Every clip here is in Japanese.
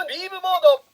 ビームモード。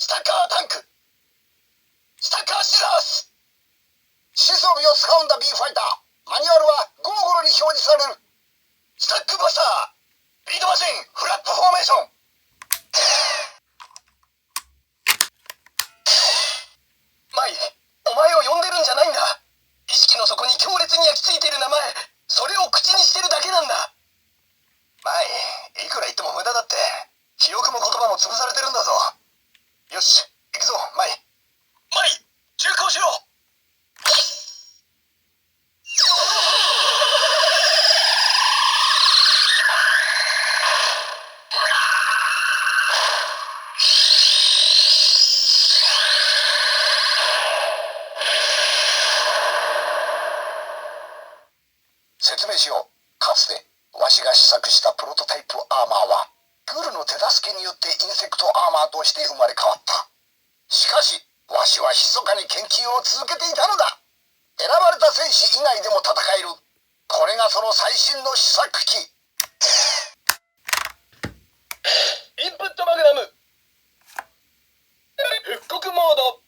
スタッカータンク、スタッカーシザース、始装備を使うんだ B ファイター。マニュアルはゴーグルに表示される。スタックバスター、ビートマシン、フラップフォーメーション。マイ、お前を呼んでるんじゃないんだ。意識の底に強烈に焼き付いている名前、それを口にしてるだけなんだ。マイ、いくら言っても無駄だって。記憶も言葉も潰されてるんだぞ。よし、行くぞ、マイ。マイ、銃口しろ。説明しよう。かつてわしが試作したプロトタイプアーマーはグルの手助けによってインセクトアーマーとして生まれ変わった。しかしわしは密かに研究を続けていたのだ。選ばれた戦士以外でも戦える。これがその最新の試作機。インプットマグナム復刻モード。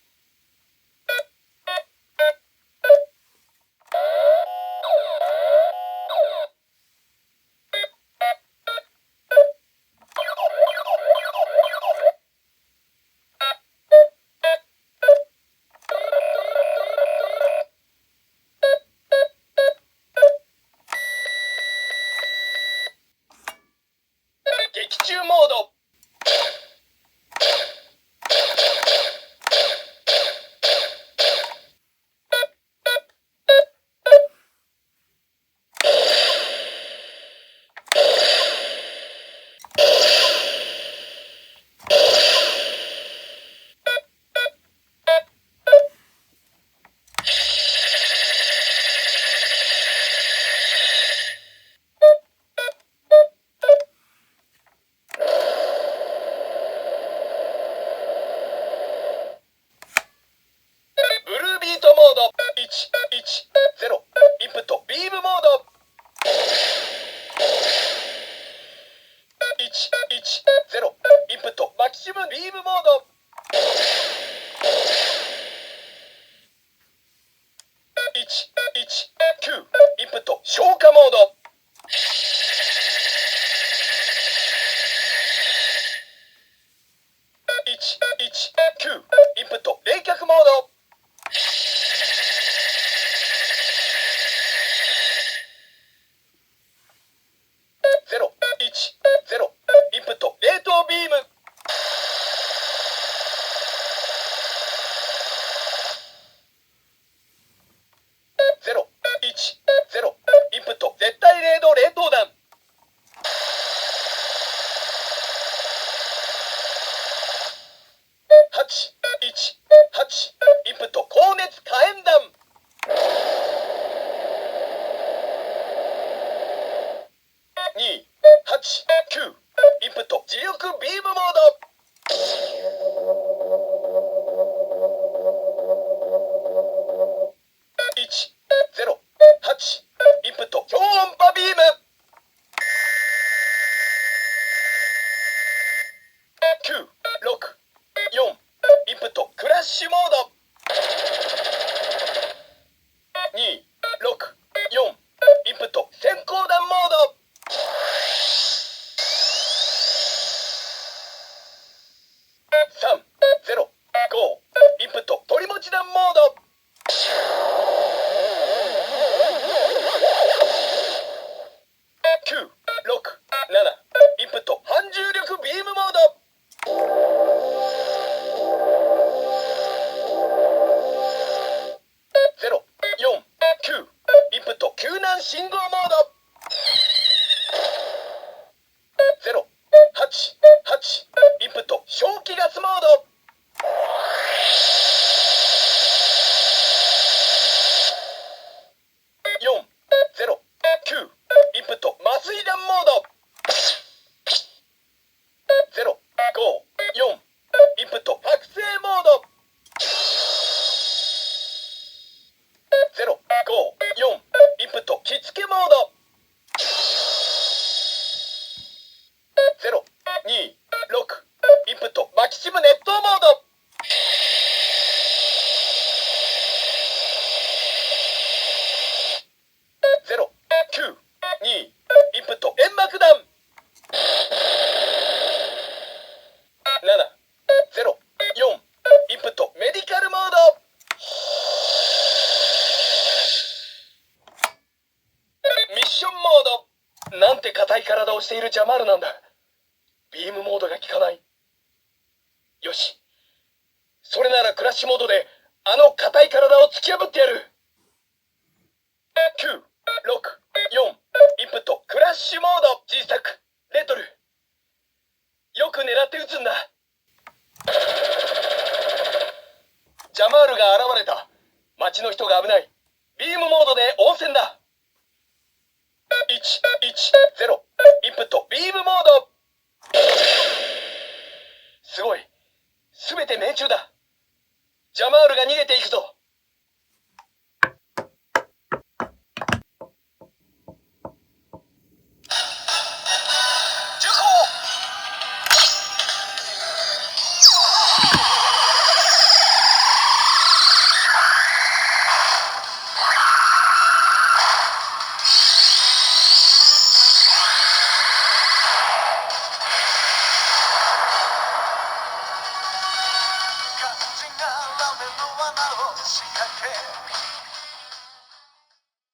強化モード。119インプット冷却モード。010インプット冷凍ビーム。010インプット絶対零度冷凍弾。818インプット高熱火炎弾。289インプット磁力ビームモード。108インプット超音波ビーム。964インプットクラッシュモード。264インプット閃光弾モード。305インプット鳥持ち弾モード。967インプット反重力ビームモード。049インプット救難信号モード。088インプット正気ガスモード。409インプット麻酔弾モード。054インプット覚醒モード。054インプット着付けモード。026インプットマキシム熱湯モード。092インプット煙幕弾。704インプットメディカルモード。ミッションモード。なんて硬い体をしているジャマールなんだ。ビームモードが効かない。よし、それならクラッシュモードであの硬い体を突き破ってやる。964インプットクラッシュモード。G スタックレッドル、よく狙って撃つんだ。ジャマールが現れた。町の人が危ない。ビームモードで応戦だ。110インプットビームモード。すごい、すべて命中だ。ジャマールが逃げていくぞ。銃口。肝心なラメの罠を仕掛け